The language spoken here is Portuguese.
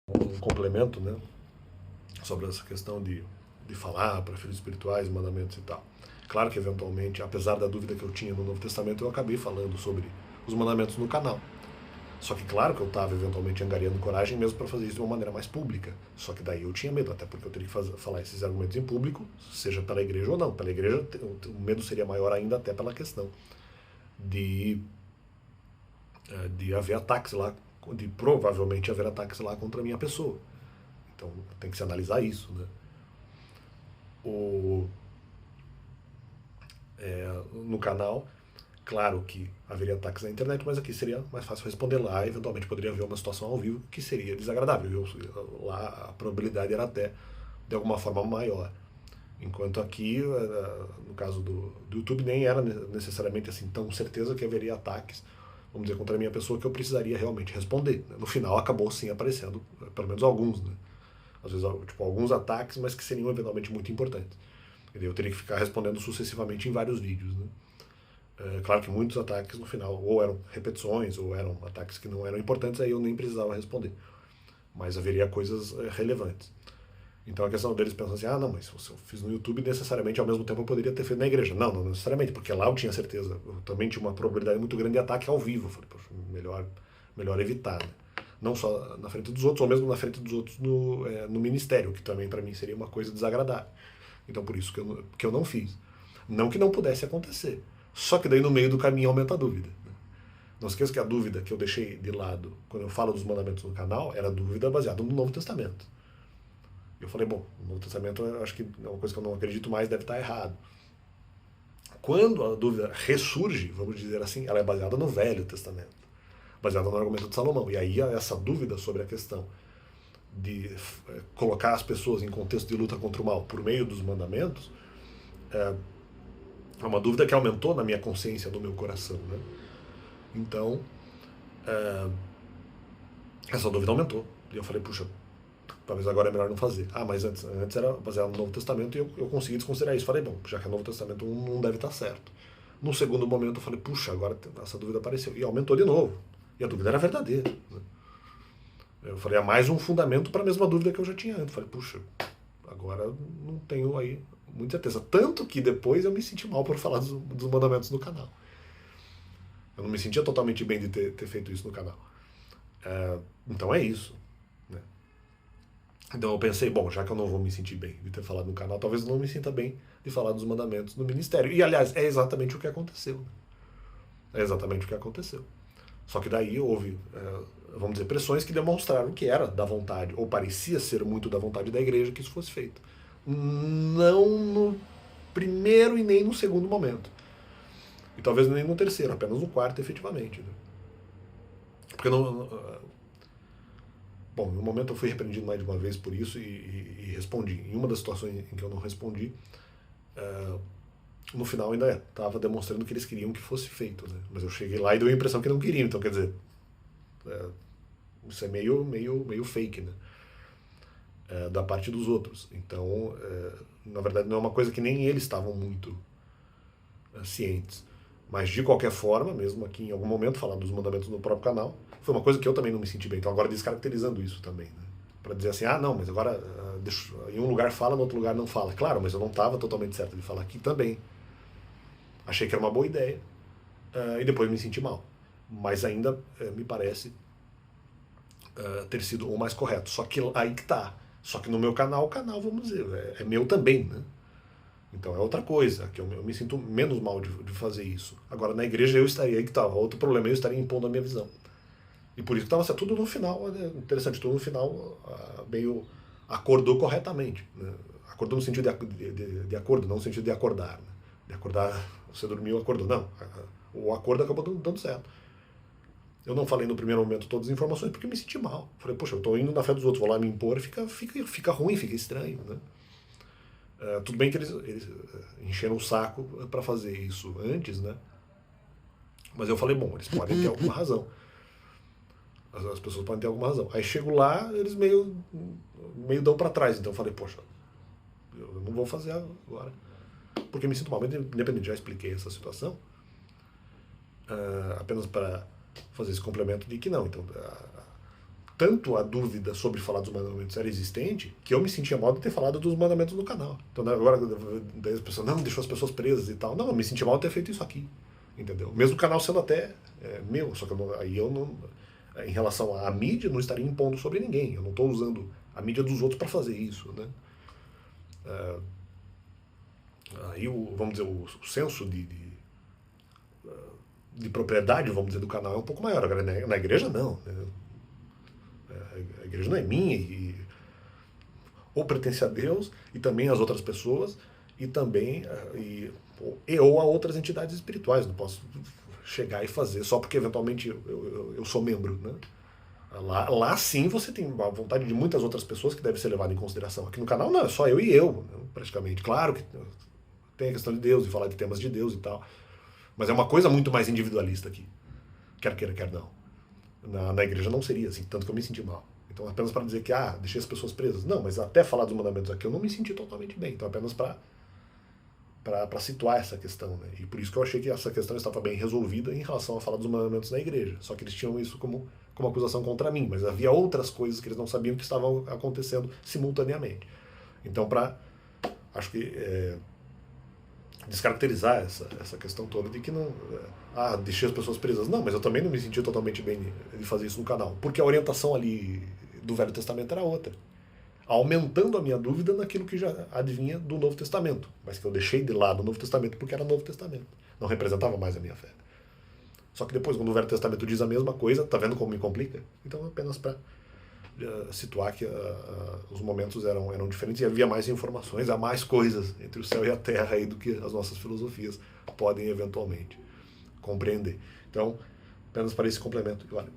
um complemento, né, sobre essa questão de falar para filhos espirituais, mandamentos e tal. Claro que, eventualmente, apesar da dúvida que eu tinha no Novo Testamento, eu acabei falando sobre os mandamentos no canal. Só que, claro que eu estava, eventualmente, angariando coragem mesmo para fazer isso de uma maneira mais pública. Só que daí eu tinha medo, até porque eu teria que falar esses argumentos em público, seja pela igreja ou não. Pela igreja, o medo seria maior ainda, até pela questão de, de haver ataques lá, de provavelmente haver ataques lá contra a minha pessoa. Então tem que se analisar isso, né? O, no canal, claro que haveria ataques na internet, mas aqui seria mais fácil responder lá. Eventualmente poderia haver uma situação ao vivo que seria desagradável. Lá a probabilidade era até de alguma forma maior. Enquanto aqui, no caso do YouTube, nem era necessariamente assim tão certeza que haveria ataques, vamos dizer, contra a minha pessoa, que eu precisaria realmente responder. No final acabou sim aparecendo, pelo menos alguns, né? Às vezes, tipo, alguns ataques, mas que seriam eventualmente muito importantes. Eu teria que ficar respondendo sucessivamente em vários vídeos, né? É, claro que muitos ataques no final ou eram repetições ou eram ataques que não eram importantes, aí eu nem precisava responder. Mas haveria coisas relevantes. Então a questão deles pensando assim, ah, não, mas se eu fiz no YouTube, necessariamente ao mesmo tempo eu poderia ter feito na igreja. Não, não necessariamente, porque lá eu tinha certeza. Eu também tinha uma probabilidade muito grande de ataque ao vivo. Eu falei, poxa, melhor evitar, né? Não só na frente dos outros, ou mesmo na frente dos outros no ministério, que também para mim seria uma coisa desagradável. Então por isso que eu não fiz. Não que não pudesse acontecer. Só que daí no meio do caminho aumenta a dúvida. Não esqueça que a dúvida que eu deixei de lado quando eu falo dos mandamentos no canal era dúvida baseada no Novo Testamento. Eu falei, bom, o Novo Testamento eu acho que é uma coisa que eu não acredito mais, deve estar errado. Quando a dúvida ressurge, vamos dizer assim, ela é baseada no Velho Testamento, baseada no argumento de Salomão. E aí essa dúvida sobre a questão de colocar as pessoas em contexto de luta contra o mal por meio dos mandamentos é uma dúvida que aumentou na minha consciência, no meu coração, né? Então, essa dúvida aumentou. E eu falei, puxa, talvez agora é melhor não fazer. Ah, mas antes era baseado no Novo Testamento e eu consegui desconsiderar isso. Falei, bom, já que é Novo Testamento não deve estar certo. No segundo momento eu falei, puxa, agora essa dúvida apareceu. E aumentou de novo. E a dúvida era verdadeira, né? Eu falei, é mais um fundamento para a mesma dúvida que eu já tinha antes. Eu falei, puxa, agora não tenho aí muita certeza. Tanto que depois eu me senti mal por falar dos mandamentos no canal. Eu não me sentia totalmente bem de ter feito isso no canal. Então é isso, né? Então eu pensei, bom, já que eu não vou me sentir bem de ter falado no canal, talvez eu não me sinta bem de falar dos mandamentos no ministério. E aliás, é exatamente o que aconteceu. É exatamente o que aconteceu. Só que daí houve, vamos dizer, pressões que demonstraram que era da vontade, ou parecia ser muito da vontade da igreja que isso fosse feito. Não no primeiro e nem no segundo momento. E talvez nem no terceiro, apenas no quarto, efetivamente, né? Porque não. Bom, no momento eu fui repreendido mais de uma vez por isso e respondi. Em uma das situações em que eu não respondi, no final ainda estava demonstrando que eles queriam que fosse feito, né? Mas eu cheguei lá e deu a impressão que não queriam. Então, quer dizer, é, isso é meio fake, né? Da parte dos outros. Então, na verdade, não é uma coisa que nem eles estavam muito cientes. Mas, de qualquer forma, mesmo aqui em algum momento, falando dos mandamentos no próprio canal, foi uma coisa que eu também não me senti bem. Então, agora descaracterizando isso também, né? Para dizer assim, ah, não, mas agora em um lugar fala, no outro lugar não fala. Claro, mas eu não estava totalmente certo de falar aqui também. Achei que era uma boa ideia e depois me senti mal. Mas ainda me parece ter sido o mais correto. Só que aí que tá. Só que no meu canal, o canal, vamos dizer, é meu também, né? Então é outra coisa, que eu me sinto menos mal de fazer isso. Agora na igreja eu estaria, aí que tava, outro problema, eu estaria impondo a minha visão. E por isso que estava assim, tudo no final, né, interessante, tudo no final meio acordou corretamente. Né? Acordou no sentido de acordo, não no sentido de acordar. Né? De acordar, você dormiu, acordou. Não, o acordo acabou dando certo. Eu não falei no primeiro momento todas as informações porque me senti mal. Falei, poxa, eu estou indo na fé dos outros, vou lá me impor, fica ruim, fica estranho. Né? Tudo bem que eles encheram o saco para fazer isso antes, né? Mas eu falei, bom, eles podem ter alguma razão. As pessoas podem ter alguma razão. Aí chego lá, eles meio dão para trás. Então eu falei, poxa, eu não vou fazer agora. Porque me sinto mal. Mas independente, já expliquei essa situação. Apenas para fazer esse complemento de que não. Então, tanto a dúvida sobre falar dos mandamentos era existente, que eu me sentia mal de ter falado dos mandamentos no canal. Então, né, agora, daí as pessoas, não, deixou as pessoas presas e tal. Não, eu me senti mal de ter feito isso aqui. Entendeu? Mesmo o canal sendo até meu, só que aí eu não. Em relação à mídia, não estaria impondo sobre ninguém. Eu não estou usando a mídia dos outros para fazer isso. Né? Aí, vamos dizer, o senso de propriedade, vamos dizer, do canal é um pouco maior. Agora, na igreja, não. Né? A igreja não é minha, ou pertence a Deus e também às outras pessoas, e também ou a outras entidades espirituais. Não posso chegar e fazer só porque eventualmente eu sou membro. Né? Lá sim você tem a vontade de muitas outras pessoas que deve ser levada em consideração. Aqui no canal não, é só eu e eu, né? Praticamente. Claro que tem a questão de Deus e falar de temas de Deus e tal, mas é uma coisa muito mais individualista aqui. Quer queira, quer não. Na igreja não seria assim, tanto que eu me senti mal. Então, apenas para dizer que, deixei as pessoas presas. Não, mas até falar dos mandamentos aqui eu não me senti totalmente bem. Então, apenas para situar essa questão. Né? E por isso que eu achei que essa questão estava bem resolvida em relação a falar dos mandamentos na igreja. Só que eles tinham isso como acusação contra mim. Mas havia outras coisas que eles não sabiam que estavam acontecendo simultaneamente. Então, acho que descaracterizar essa questão toda de que não... deixei as pessoas presas. Não, mas eu também não me senti totalmente bem de fazer isso no canal. Porque a orientação ali do Velho Testamento era outra. Aumentando a minha dúvida naquilo que já advinha do Novo Testamento. Mas que eu deixei de lado o Novo Testamento porque era Novo Testamento. Não representava mais a minha fé. Só que depois, quando o Velho Testamento diz a mesma coisa, tá vendo como me complica? Então, apenas para situar que os momentos eram diferentes e havia mais informações, há mais coisas entre o céu e a terra aí do que as nossas filosofias podem eventualmente compreender. Então, apenas para esse complemento. Valeu.